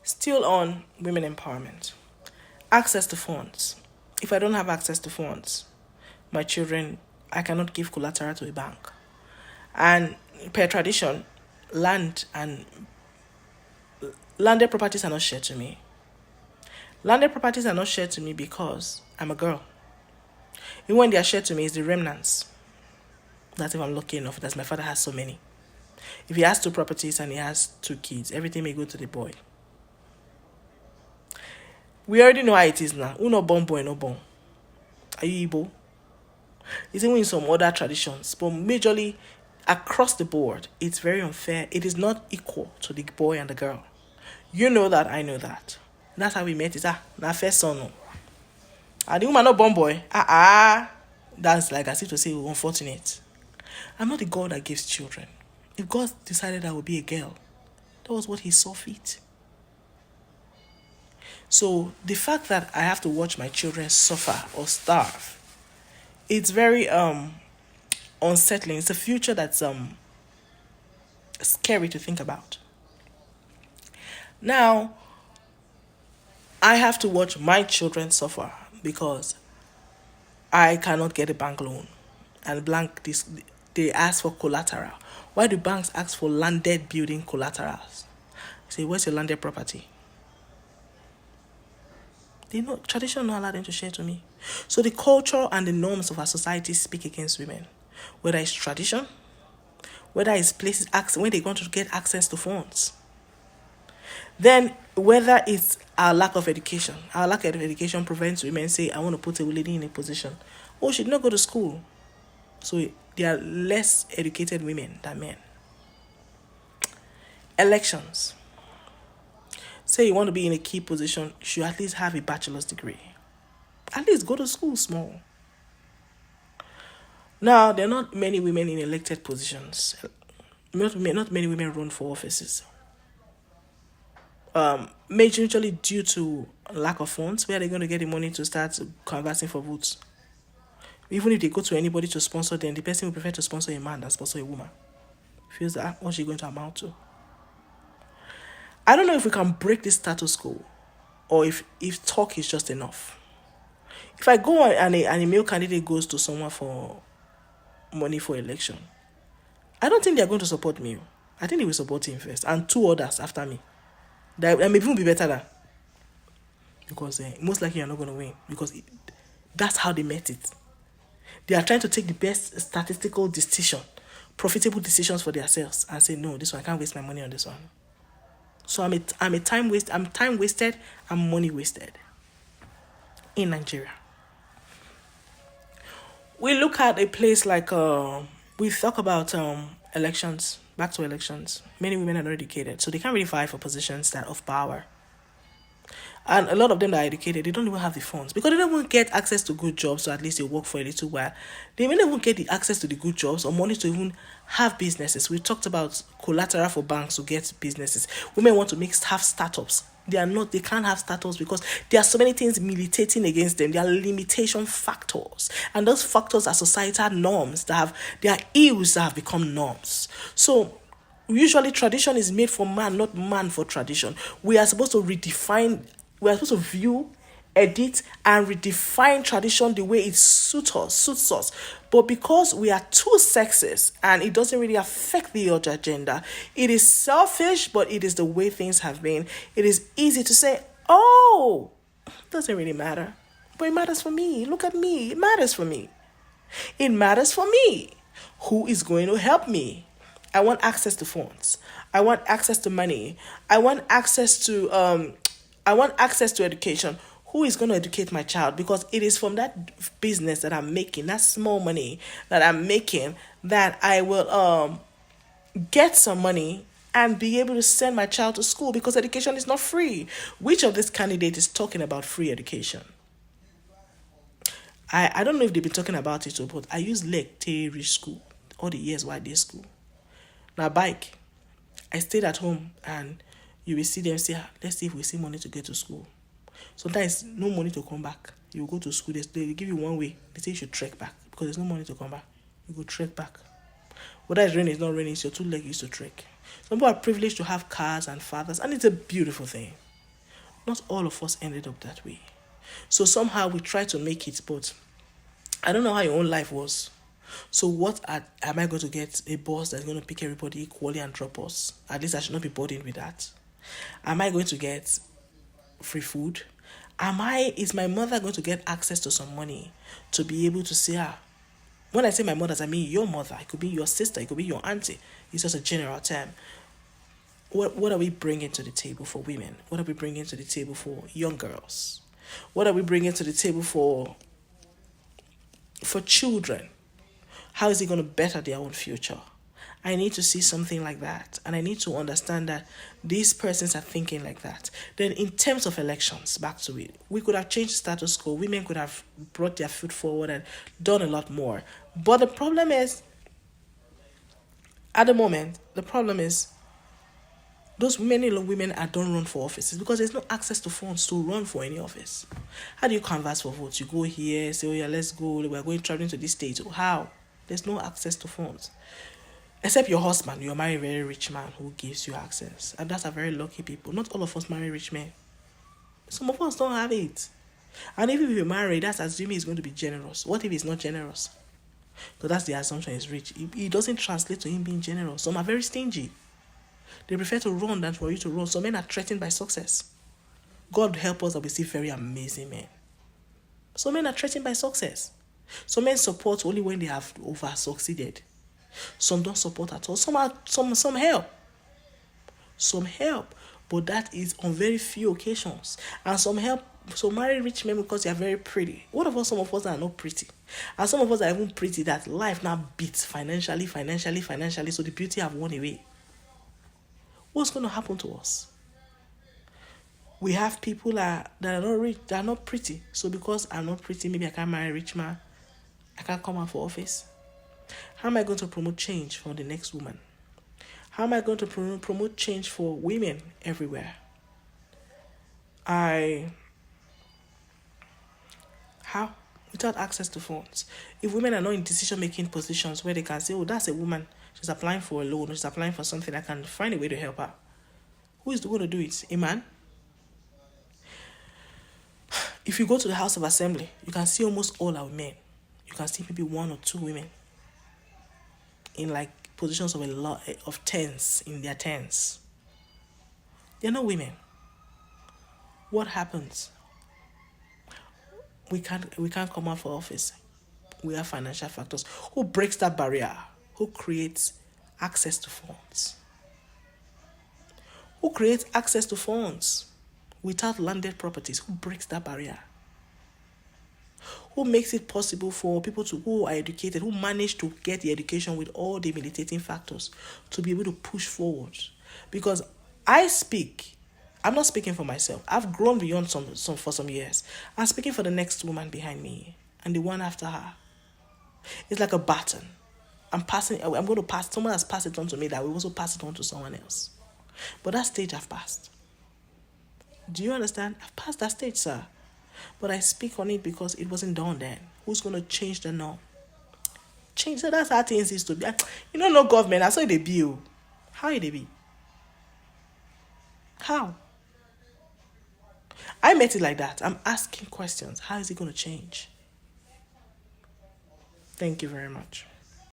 Still on women empowerment. Access to funds. If I don't have access to funds, my children, I cannot give collateral to a bank. And per tradition, land and landed properties are not shared to me. Landed properties are not shared to me because I'm a girl. Even when they are shared to me, it's the remnants. That's if I'm lucky enough, that my father has so many. If he has 2 properties and he has 2 kids, everything may go to the boy. We already know how it is now. Who no born boy, no born. Are you Igbo? It's even in some other traditions, but majorly across the board, it's very unfair. It is not equal to the boy and the girl. You know that, I know that. That's how we met. It's na first son. No. And the woman not born boy. That's like as if to say unfortunate. I'm not the God that gives children. If God decided I would be a girl, that was what he saw fit. So the fact that I have to watch my children suffer or starve, it's very unsettling. It's a future that's scary to think about. Now, I have to watch my children suffer because I cannot get a bank loan. And they ask for collateral. Why do banks ask for landed building collaterals? Say, where's your landed property? They know tradition not allow them to share to me. So the culture and the norms of our society speak against women. Whether it's tradition, whether it's places when they want to get access to funds. Then whether it's our lack of education. Our lack of education prevents women say, I want to put a lady in a position. Oh, she did not go to school. So there are less educated women than men. Elections. Say you want to be in a key position, you should at least have a bachelor's degree. At least go to school small. Now, there are not many women in elected positions. Not many women run for offices. Majorly due to lack of funds. Where are they going to get the money to start conversing for votes? Even if they go to anybody to sponsor them, the person will prefer to sponsor a man than sponsor a woman. Feels that what's she going to amount to? I don't know if we can break this status quo or if talk is just enough. If I go and a male candidate goes to someone for money for election, I don't think they're going to support me. I think they will support him first and 2 others after me. That may even be better than. Because most likely you're not going to win. Because that's how they met it. They are trying to take the best statistical decision, profitable decisions for themselves and say, no, this one, I can't waste my money on this one. So I'm time wasted, I'm money wasted in Nigeria. We look at a place like we talk about elections, back to elections. Many women are not educated, so they can't really fight for positions that of power. And a lot of them that are educated, they don't even have the funds because they don't even get access to good jobs, so at least they work for a little while. They may not even get the access to the good jobs or money to even have businesses. We talked about collateral for banks to get businesses. Women want to have startups. They can't have startups because there are so many things militating against them. There are limitation factors. And those factors are societal norms they are ills that have become norms. So usually tradition is made for man, not man for tradition. We are supposed to view, edit, and redefine tradition the way it suits us. But because we are too sexist and it doesn't really affect the other agenda, it is selfish, but it is the way things have been. It is easy to say, oh, it doesn't really matter. But it matters for me. Look at me. It matters for me. It matters for me. Who is going to help me? I want access to funds. I want access to money. I want access to education. Who is going to educate my child? Because it is from that business that I'm making, that small money that I'm making, that I will get some money and be able to send my child to school, because education is not free. Which of this candidate is talking about free education? I don't know if they've been talking about it, but I use leg to reach school all the years while I did school. Now bike, I stayed at home and you will see them say, let's see if we see money to get to school. Sometimes no money to come back. You go to school, they give you one way. They say you should trek back because there's no money to come back. You go trek back. Whether it's raining, it's not raining, it's your 2 legs used to trek. Some people are privileged to have cars and fathers, and it's a beautiful thing. Not all of us ended up that way. So somehow we try to make it, but I don't know how your own life was. So am I going to get a boss that's going to pick everybody equally and drop us? At least I should not be burdened with that. Am I going to get free food? Is my mother going to get access to some money to be able to say, when I say my mother, I mean your mother. It could be your sister, it could be your auntie. It's just a general term. What are we bringing to the table for women? What are we bringing to the table for young girls? What are we bringing to the table for children? How is it going to better their own future? I need to see something like that. And I need to understand that these persons are thinking like that. Then in terms of elections, back to it, we could have changed status quo. Women could have brought their foot forward and done a lot more. But the problem is, at the moment, those many women don't run for offices because there's no access to funds to run for any office. How do you canvass for votes? You go here, say, oh yeah, let's go. We're going traveling to this state. How? There's no access to funds. Except your husband, you marry a very rich man who gives you access. And that's a very lucky people. Not all of us marry rich men. Some of us don't have it. And even if you marry, that's assuming he's going to be generous. What if he's not generous? So that's the assumption he's rich. It doesn't translate to him being generous. Some are very stingy. They prefer to run than for you to run. Some men are threatened by success. God help us that we see very amazing men. Some men are threatened by success. Some men support only when they have over-succeeded. Some don't support at all. Some help. Some help. But that is on very few occasions. And some marry rich men because they are very pretty. What about some of us that are not pretty? And some of us are even pretty that life now beats financially. So the beauty have won away. What's going to happen to us? We have people that are not rich, that are not pretty. So because I'm not pretty, maybe I can't marry a rich man. I can't come out for office. How am I going to promote change for the next woman? How am I going to promote change for women everywhere? How? Without access to funds. If women are not in decision-making positions where they can say, oh, that's a woman, she's applying for a loan, she's applying for something, I can find a way to help her. Who is going to do it? A man? If you go to the House of Assembly, you can see almost all our men. You can see maybe one or two women in like positions of a lot of tens, in their tens. They're not women. What happens? We can't come out for office. We have financial factors. Who breaks that barrier? Who creates access to funds? Who creates access to funds without landed properties? Who breaks that barrier? Who makes it possible for people who are educated, who manage to get the education with all the militating factors to be able to push forward? Because I'm not speaking for myself. I've grown beyond for some years. I'm speaking for the next woman behind me and the one after her. It's like a baton. I'm going to pass. Someone has passed it on to me that will also pass it on to someone else. But that stage I've passed. Do you understand? I've passed that stage, sir. But I speak on it because it wasn't done then. Who's going to change the norm? Change. So that's how things used to be. You don't know government. I saw they be. How they be? How? I met it like that. I'm asking questions. How is it going to change? Thank you very much.